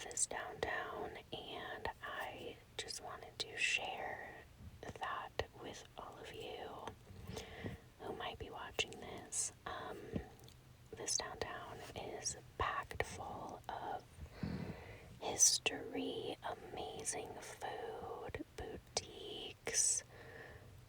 this downtown, and I just wanted to share that with all of you who might be watching this. This downtown is packed full of history, amazing food, boutiques,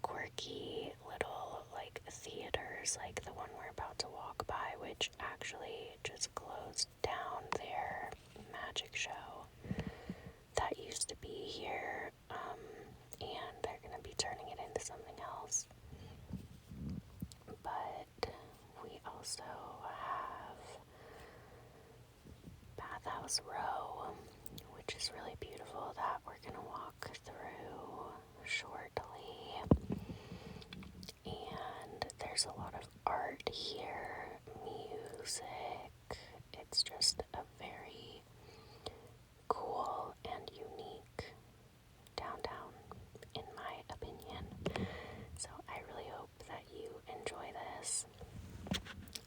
quirky little theaters like the one we're about to walk by, which actually just closed down their magic show that used to be here, and they're gonna be turning it into something else. But we also have Bathhouse Row, which is really beautiful, that we're gonna walk through shortly. And there's a lot of art here, music. It's just a very cool and unique downtown, in my opinion. So I really hope that you enjoy this.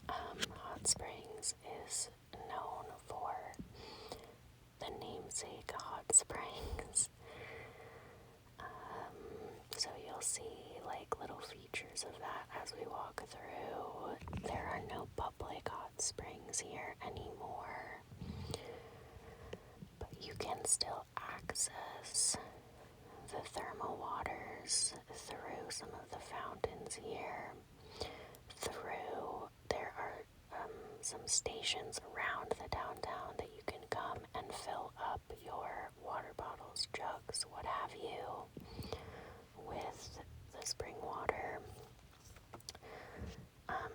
Hot Springs is known for the namesake Hot Springs. So you'll see little features of that as we walk through. There are no public hot springs here anymore, but you can still access the thermal waters through some of the fountains here. There are some stations around the downtown that you can come and fill up your water bottles, jugs, what have you, with the spring water.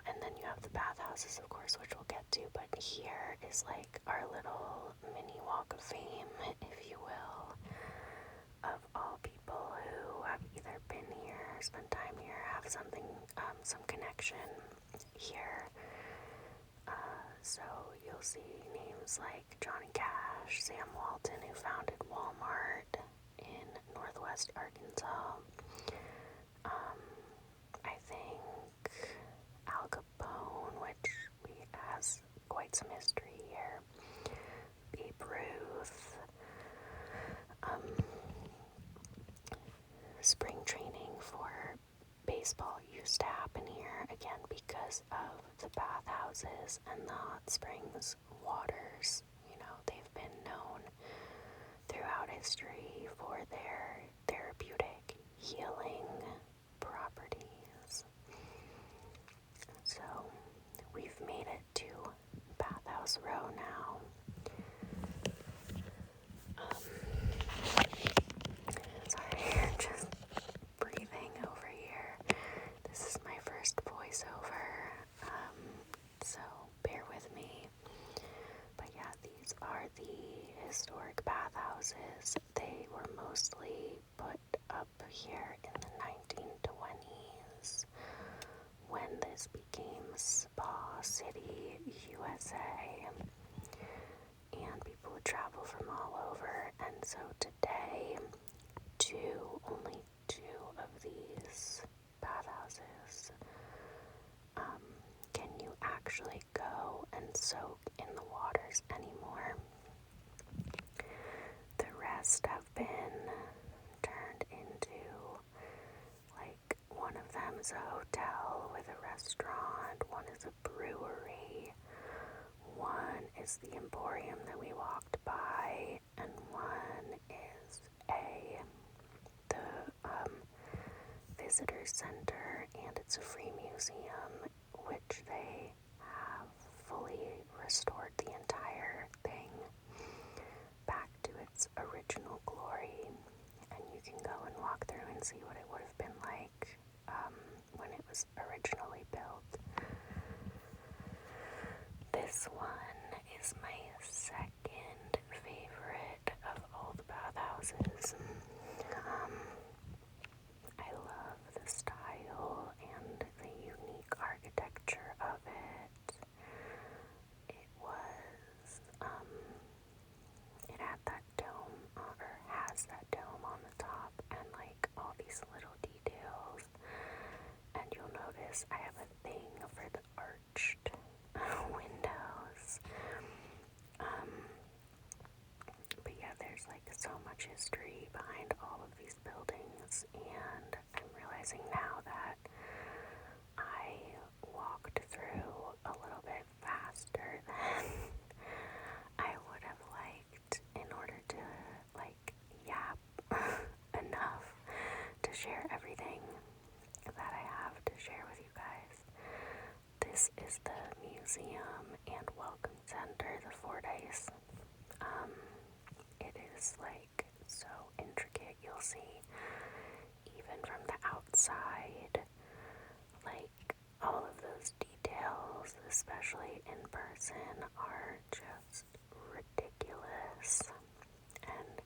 And then you have the bathhouses, of course, which we'll get to, but here is our little mini walk of fame, if you will, of all people who have either been here, spent time here, have something, some connection here. So you'll see names like Johnny Cash, Sam Walton, who founded Walmart in Northwest Arkansas. I think Al Capone, which has quite some history here. Babe Ruth. Spring training for baseball used to happen here, again because of the bathhouses and the hot springs waters. They've been known throughout history for their therapeutic healing properties. So we've made it to Bathhouse Row now. Sorry, just breathing over here. This is my first voiceover, so bear with me. But yeah, these are the historic bathhouses. They were mostly put up here in the 1920s when this became Spa City, USA. And people would travel from all over, and so today, only two of these bathhouses can you actually go and soak in the waters anymore. The rest have been turned into, one of them is a hotel with a restaurant, one is a brewery, one is the Emporium that we walked by, and one is the visitor center, and it's a free museum, which they have fully restored the entire thing back to its original glory, and you can go and walk through and see what it would have been like when it was originally built. This one is my second favorite of all the bathhouses. I love the style and the unique architecture of it. It had that dome, or has that dome on the top, and all these little details. And you'll notice I have a thing for the arched windows. so much history behind all of these buildings, and I'm realizing now that I walked through a little bit faster than I would have liked in order to, like, yap enough to share everything that I have to share with you guys. This is the Museum and Welcome Center, the Fordyce. It is like so intricate, you'll see, even from the outside, like all of those details, especially in person, are just ridiculous and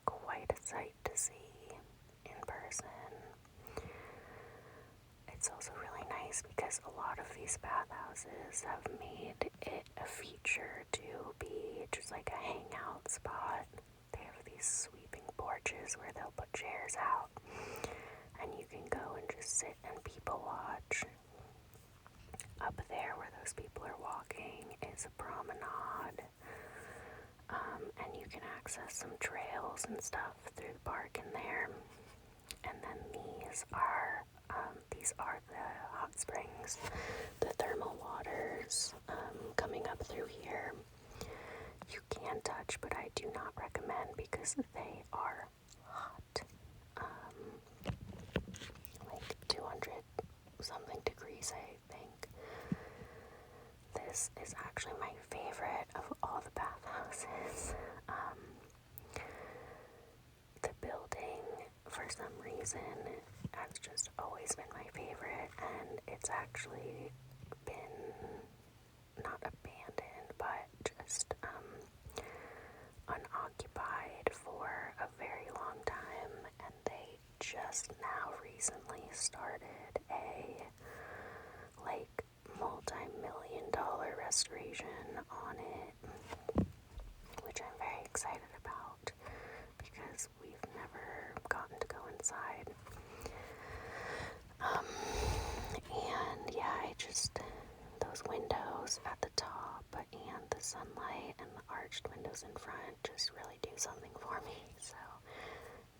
quite a sight to see in person. It's also really nice because a lot of these bathhouses have made it a feature to be just like a hangout spot. They have these sweeping porches where they'll put chairs out and you can go and just sit and people watch. Up there where those people are walking is a promenade, and you can access some trails and stuff through the park in there. And then these are the hot springs, the thermal waters coming up through here. You can touch, but I do not recommend because they are hot. Like 200 something degrees, I think. This is actually my favorite of all the bathhouses. The building, for some reason, has just always been my favorite, and it's actually been not abandoned, but just unoccupied for a very long time, and they just now recently started a like multi-million-dollar restoration on it, which I'm very excited about because we've never gotten to go inside. And yeah, those windows at the top and the sunlight and the arched windows in front just really do something for me. So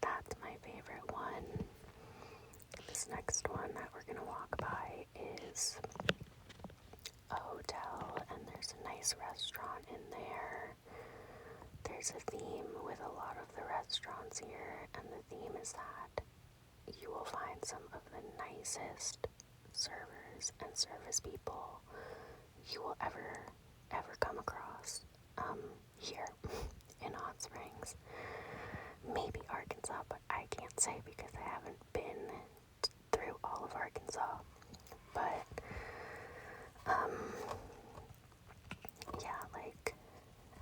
that's my favorite one. This next one that we're gonna walk by is a hotel, and there's a nice restaurant in there. There's a theme with a lot of the restaurants here, and the theme is that you will find some of the nicest servers and service people you will ever come across here in Hot Springs. Maybe Arkansas, but I can't say because I haven't been through all of Arkansas. But yeah, like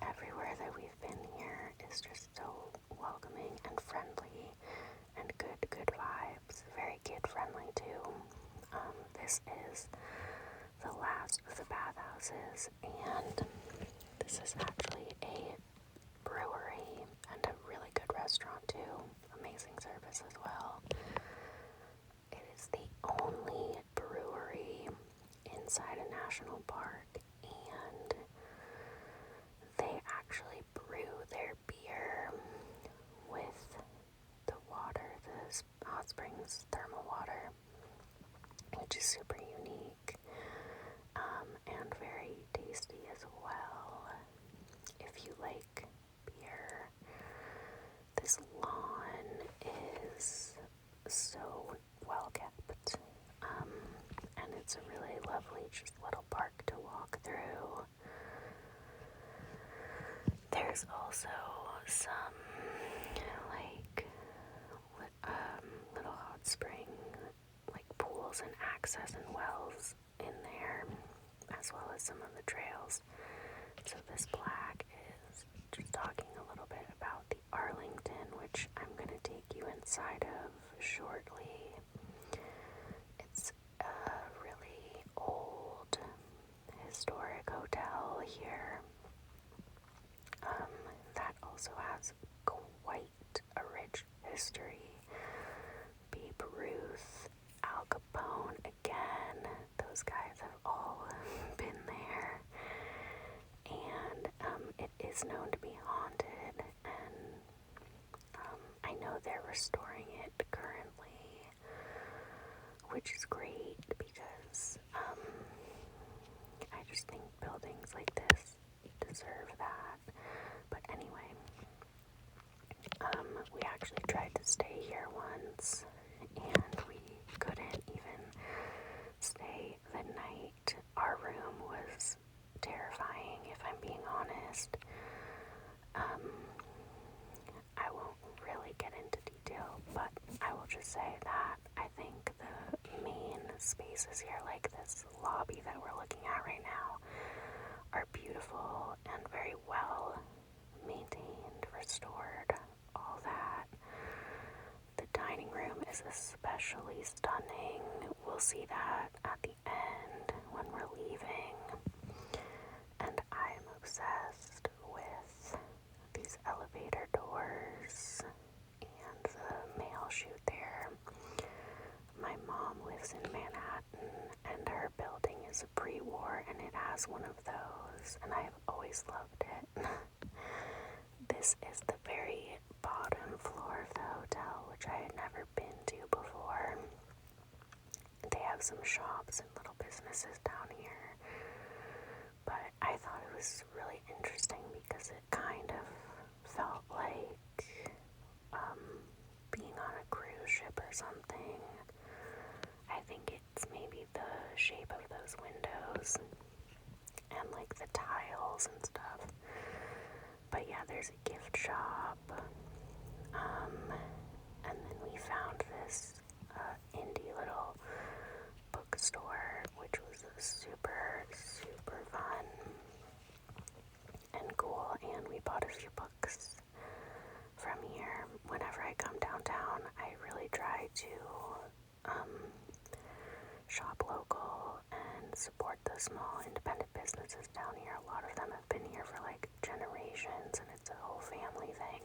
everywhere that we've been here is just so welcoming and friendly and good vibes. Very kid friendly too. This is the last of the bathhouses, and this is actually a brewery and a really good restaurant too. Amazing service as well. It is the only brewery inside a national park, and they actually brew their beer with the water, the hot springs thermal water, which is super unique and very tasty as well. If you like beer, this lawn is so well kept, and it's a really lovely just little park to walk through. There's also some like little hot spring like pools and access and wells in there, as well as some of the trails. So this plaque is just talking a little bit about the Arlington, which I'm going to take you inside of shortly. It's a really old historic hotel here that also has quite a rich history. Babe Ruth, Al Capone, again, those guys have all been there, and it is known to be haunted, and they're restoring it currently, which is great because I just think buildings like this deserve that. But anyway, we actually tried to stay here once, and we couldn't even stay the night. Our room was terrifying, if I'm being honest. I won't really get into detail, but I will just say that I think the main spaces here, like this lobby that we're looking at right now, are beautiful and very well maintained, restored, all that. The dining room is especially stunning. We'll see that at the end when we're leaving. And I am obsessed with these elevator doors and the mail chute there. My mom lives in Manhattan, and her building is a pre-war, and it has one of those, and I've always loved it. This is the very bottom floor of the hotel, which I had never been to before. They have some shops and little businesses down here, but I thought it was really interesting because it kind of felt like being on a cruise ship or something. I think it's maybe the shape of those windows and like the tiles and stuff. But yeah, there's a gift shop. And then we found this indie little bookstore, which was super, super fun and cool. And we bought a few books from here. Whenever I come downtown, I really try to shop local and support the small independent businesses down here. A lot of them have been here for like generations, and it's a whole family thing.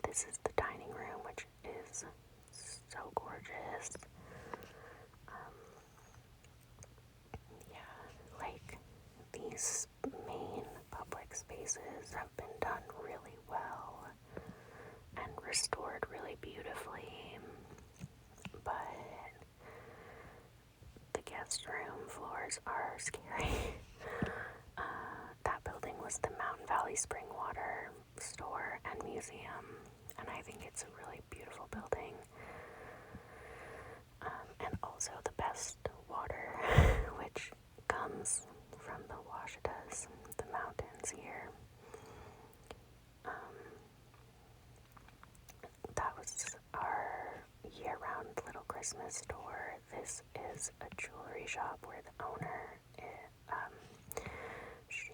This is the dining room, which is so gorgeous. Yeah, like these main public spaces have been done really well and restored really beautifully, but the guest room floors are scary. That building was the Mountain Valley Spring Water store and museum, and I think it's a really beautiful building. And also the best water, which comes from the Ouachitas, the mountains here. That was our year-round little Christmas store. This is a jewelry shop where the owner, she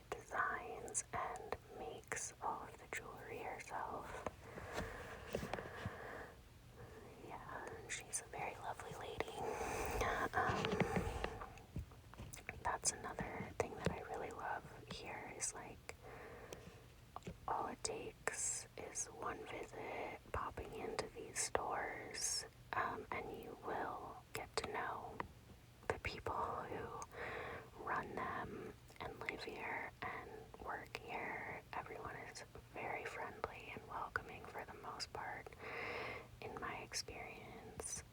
designs and makes all of the jewelry herself. Yeah, she's a very lovely lady. That's another thing that I really love here is like all it takes is one visit popping into these stores, and you will get to know the people who run them and live here and work here. Everyone is very friendly and welcoming for the most part, in my experience.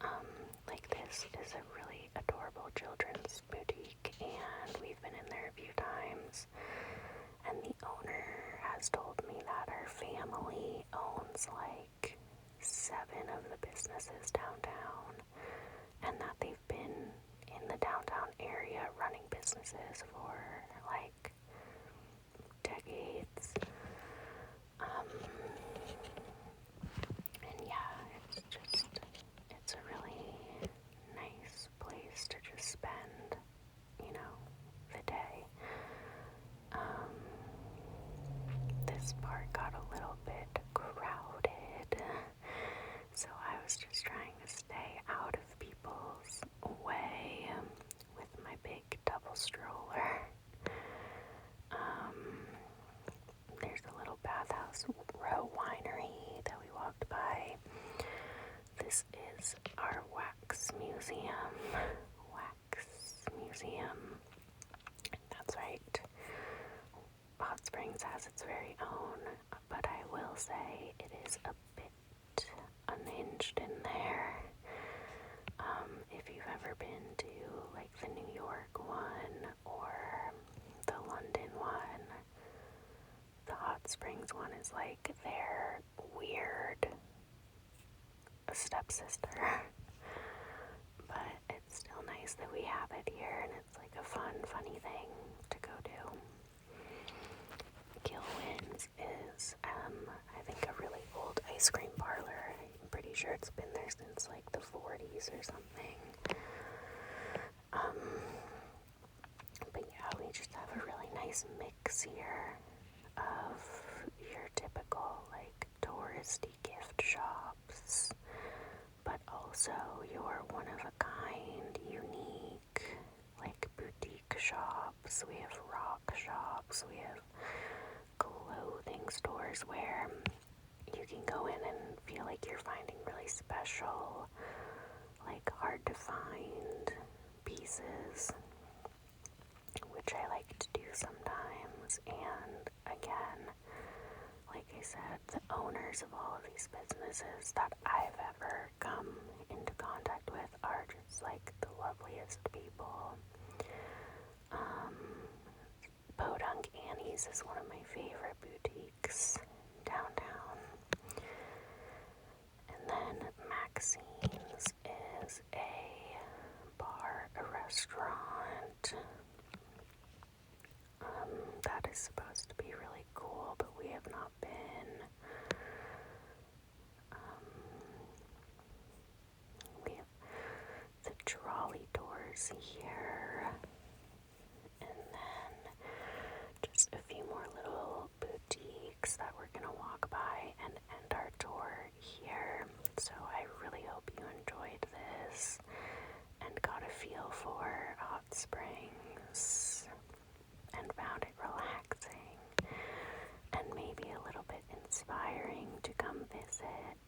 Like this is a really adorable children's boutique, and we've been in there a few times. And the owner has told me that her family owns like 7 of the businesses downtown, and that they've been in the downtown area running businesses for like decades. And yeah, it's a really nice place to just spend, the day. This part got a little bit crowded, so I was just trying to stay out of people's way with my big double stroller. There's a little Bathhouse Row winery that we walked by. This is our wax museum. That's right. Hot Springs has its very own, but I will say it is a bit launched in there. If you've ever been to like the New York one or the London one, the hot springs one is like their weird stepsister. But it's still nice that we have it here, and it's like a funny thing to go to. Gilwins is, I think, a really old ice cream parlor. I'm pretty sure it's been there since like the 40s or something. But yeah, we just have a really nice mix here of your typical like touristy gift shops, but also your one-of-a-kind, unique, like boutique shops. We have rock shops, we have clothing stores where you can go in and feel like you're finding really special, like hard to find pieces, which I like to do sometimes. And again, like I said, the owners of all of these businesses that I've ever come into contact with are just like the loveliest people. Podunk Annie's is one of my favorite boutiques downtown. And then Maxine's is a bar, a restaurant. That is supposed to be really cool, but we have not been. We have the trolley doors here, and then just a few more little boutiques that we're gonna walk by and end our tour here. So I really hope you enjoyed this and got a feel for hot springs and found it relaxing and maybe a little bit inspiring to come visit